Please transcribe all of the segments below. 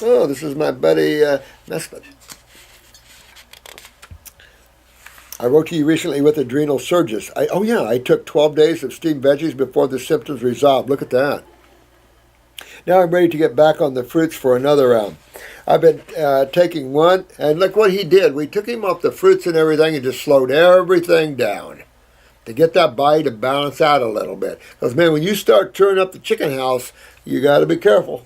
Oh, this is my buddy Nesbitt. I wrote to you recently with adrenal surges. I took 12 days of steamed veggies before the symptoms resolved. Look at that. Now I'm ready to get back on the fruits for another round. I've been taking one, and look what he did. We took him off the fruits and everything and just slowed everything down to get that body to balance out a little bit. Because, man, when you start turning up the chicken house, you got to be careful.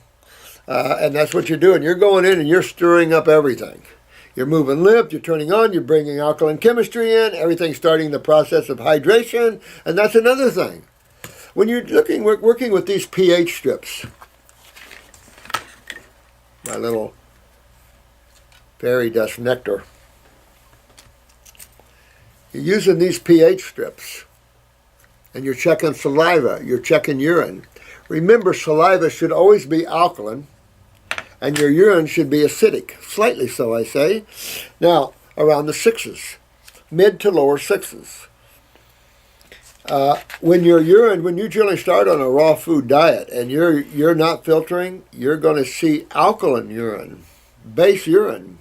And that's what you're doing. You're going in and you're stirring up everything. You're moving lymph, you're turning on, you're bringing alkaline chemistry in, everything's starting the process of hydration, and that's another thing. When you're working with these pH strips, my little fairy dust nectar, you're using these pH strips, and you're checking saliva, you're checking urine. Remember, saliva should always be alkaline, and your urine should be acidic, slightly so, I say. Now, around the 6s, mid to lower 6s. When you generally start on a raw food diet and you're not filtering, you're going to see alkaline urine, base urine.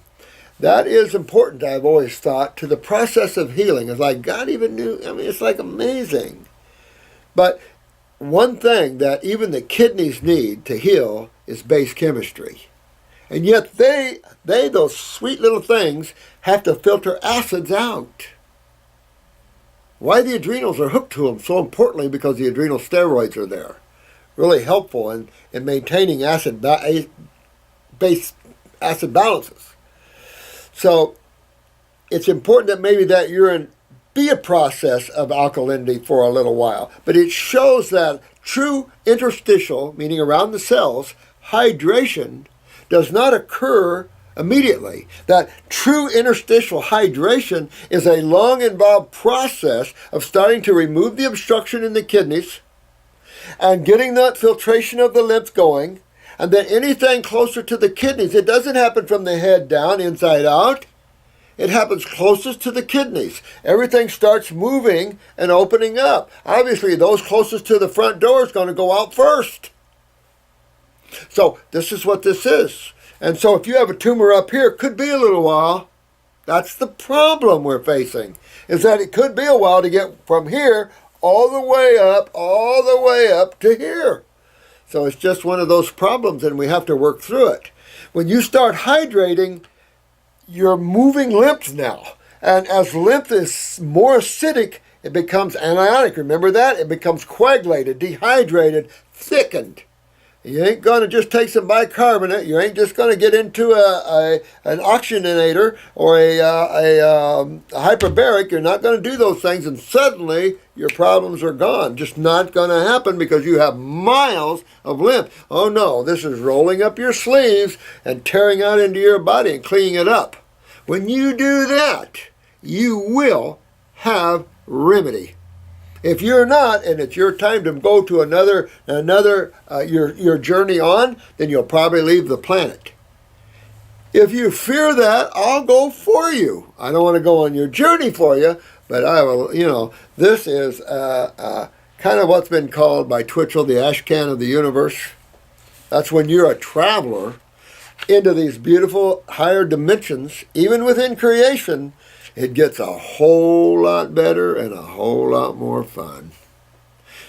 That is important, I've always thought, to the process of healing. It's like God even knew, it's like amazing. But one thing that even the kidneys need to heal is base chemistry. And yet they, those sweet little things, have to filter acids out. Why the adrenals are hooked to them so importantly because the adrenal steroids are there. Really helpful in maintaining base acid balances. So it's important that maybe that urine be a process of alkalinity for a little while. But it shows that true interstitial, meaning around the cells, hydration does not occur immediately. That true interstitial hydration is a long involved process of starting to remove the obstruction in the kidneys and getting that filtration of the lymph going, and then anything closer to the kidneys, it doesn't happen from the head down, inside out. It happens closest to the kidneys. Everything starts moving and opening up. Obviously, those closest to the front door is going to go out first. So this is what this is. And so if you have a tumor up here, it could be a little while. That's the problem we're facing, is that it could be a while to get from here all the way up to here. So it's just one of those problems, and we have to work through it. When you start hydrating, you're moving lymph now. And as lymph is more acidic, it becomes anionic. Remember that? It becomes coagulated, dehydrated, thickened. You ain't going to just take some bicarbonate. You ain't just going to get into an oxygenator or a hyperbaric. You're not going to do those things, and suddenly your problems are gone. Just not going to happen because you have miles of lymph. Oh no, this is rolling up your sleeves and tearing out into your body and cleaning it up. When you do that, you will have remedy. If you're not, and it's your time to go to your journey on, then you'll probably leave the planet. If you fear that, I'll go for you. I don't want to go on your journey for you, but I will, this is kind of what's been called by Twitchell the ash can of the universe. That's when you're a traveler into these beautiful higher dimensions, even within creation. It gets a whole lot better and a whole lot more fun.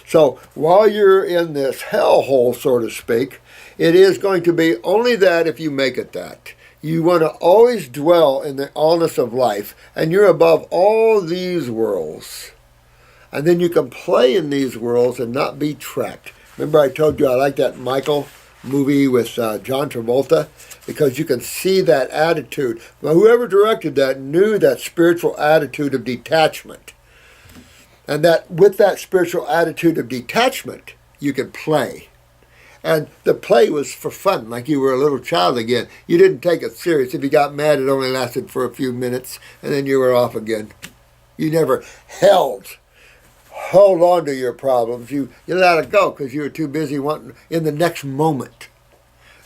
So while you're in this hellhole, so to speak, it is going to be only that if you make it that. You want to always dwell in the allness of life, and you're above all these worlds. And then you can play in these worlds and not be trapped. Remember I told you I like that Michael movie with John Travolta, because you can see that attitude. Well, whoever directed that knew that spiritual attitude of detachment. And that with that spiritual attitude of detachment, you could play. And the play was for fun, like you were a little child again. You didn't take it serious. If you got mad, it only lasted for a few minutes, and then you were off again. You never held on to your problems. You let it go because you were too busy wanting in the next moment.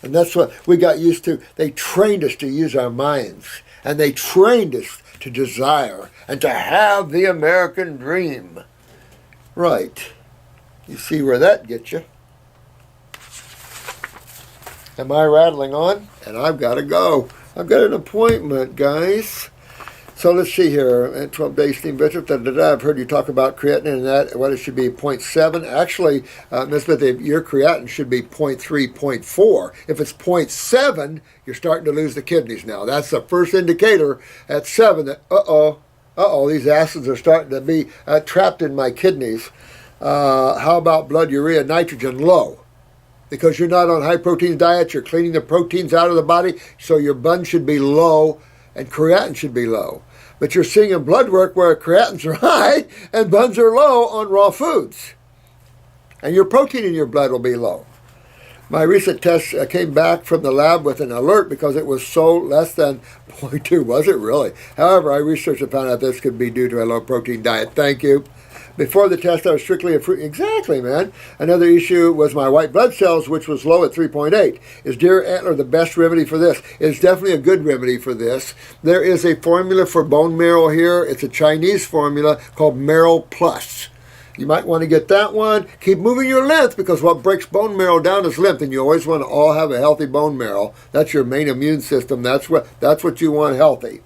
And that's what we got used to. They trained us to use our minds, and they trained us to desire and to have the American dream. Right. You see where that gets you. Am I rattling on? And I've got to go. I've got an appointment, guys. So let's see here. At 12 days steam visits. I've heard you talk about creatinine and that. What it should be 0.7. Actually, Ms. Smith, your creatinine should be 0.3, 0.4. If it's 0.7, you're starting to lose the kidneys now. That's the first indicator at 7 that, these acids are starting to be trapped in my kidneys. How about blood urea nitrogen low? Because you're not on high protein diet, you're cleaning the proteins out of the body, so your BUN should be low and creatinine should be low. But you're seeing in blood work where creatines are high and BUNs are low on raw foods. And your protein in your blood will be low. My recent test came back from the lab with an alert because it was so less than 0.2. Was it really? However, I researched and found out this could be due to a low protein diet. Thank you. Before the test, I was strictly a fruit. Exactly, man. Another issue was my white blood cells, which was low at 3.8. Is deer antler the best remedy for this? It's definitely a good remedy for this. There is a formula for bone marrow here. It's a Chinese formula called Marrow Plus. You might want to get that one. Keep moving your lymph, because what breaks bone marrow down is lymph, and you always want to all have a healthy bone marrow. That's your main immune system. That's what you want healthy.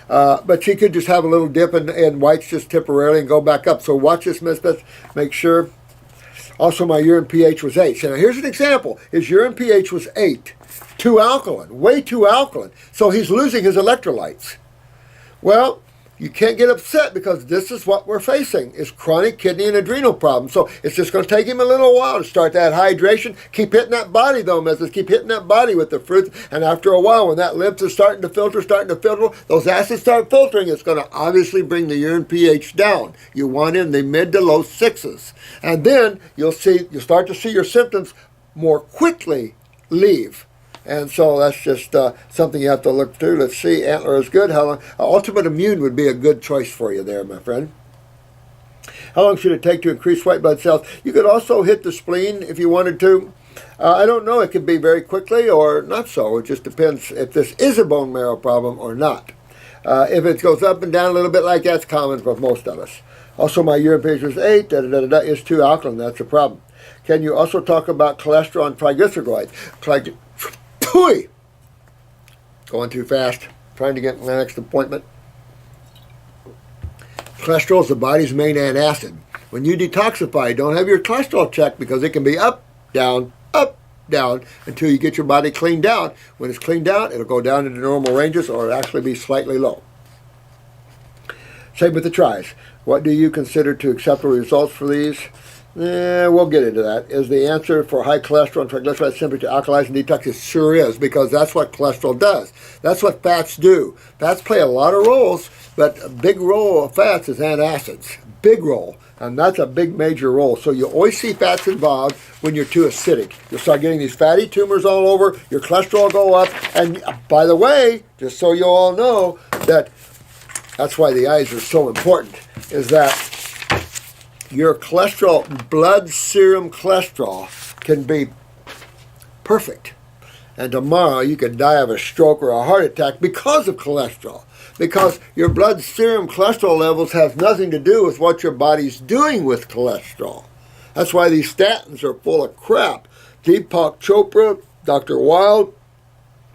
But she could just have a little dip and whites just temporarily and go back up. So watch this, Miss Beth. Make sure. Also, my urine pH was 8. So now here's an example. His urine pH was 8. Too alkaline. Way too alkaline. So he's losing his electrolytes. Well, you can't get upset, because this is what we're facing, is chronic kidney and adrenal problems. So it's just going to take him a little while to start that hydration. Keep hitting that body, though, Mrs. Keep hitting that body with the fruits. And after a while, when that lymph is starting to filter, those acids start filtering, it's going to obviously bring the urine pH down. You want in the mid to low 6s. And then you'll start to see your symptoms more quickly leave. And so that's just something you have to look through. Let's see, antler is good. How long? Ultimate Immune would be a good choice for you there, my friend. How long should it take to increase white blood cells? You could also hit the spleen if you wanted to. I don't know. It could be very quickly or not so. It just depends if this is a bone marrow problem or not. If it goes up and down a little bit like that's common for most of us. Also, my urine pH was 8. Is too alkaline. That's a problem. Can you also talk about cholesterol and triglycerides? Going too fast. Trying to get my next appointment. Cholesterol is the body's main antacid. When you detoxify, don't have your cholesterol checked, because it can be up, down, until you get your body cleaned out. When it's cleaned out, it'll go down into normal ranges, or it'll actually be slightly low. Same with the tries. What do you consider to acceptable results for these? We'll get into that. Is the answer for high cholesterol and triglycerides simply to alkalize and detox? It sure is, because that's what cholesterol does. That's what fats do. Fats play a lot of roles, but a big role of fats is antacids. Big role. And that's a big major role. So you always see fats involved when you're too acidic. You'll start getting these fatty tumors all over, your cholesterol will go up, and by the way, just so you all know, that's why the eyes are so important, is that your cholesterol, blood serum cholesterol, can be perfect. And tomorrow you could die of a stroke or a heart attack because of cholesterol. Because your blood serum cholesterol levels have nothing to do with what your body's doing with cholesterol. That's why these statins are full of crap. Deepak Chopra, Dr. Wild.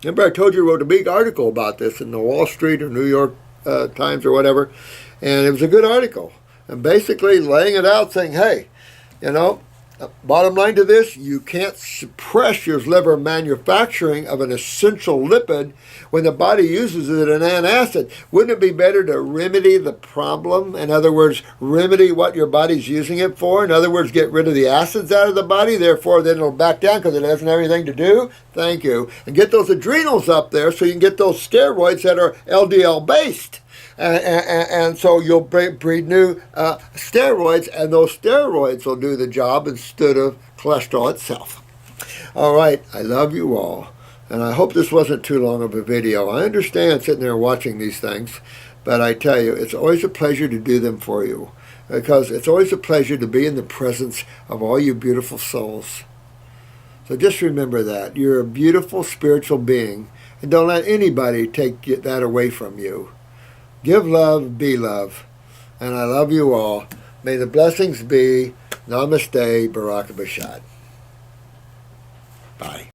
Remember I told you I wrote a big article about this in the Wall Street or New York Times or whatever. And it was a good article. And basically laying it out, saying, hey, bottom line to this, you can't suppress your liver manufacturing of an essential lipid when the body uses it in an antacid. Wouldn't it be better to remedy the problem? In other words, remedy what your body's using it for. In other words, get rid of the acids out of the body. Therefore, then it'll back down because it doesn't have anything to do. Thank you. And get those adrenals up there so you can get those steroids that are LDL-based. And so you'll breed new steroids, and those steroids will do the job instead of cholesterol itself. All right, I love you all, and I hope this wasn't too long of a video. I understand sitting there watching these things, but I tell you, it's always a pleasure to do them for you, because it's always a pleasure to be in the presence of all you beautiful souls. So just remember that. You're a beautiful spiritual being, and don't let anybody take that away from you. Give love, be love. And I love you all. May the blessings be. Namaste, Baraka Bashad. Bye.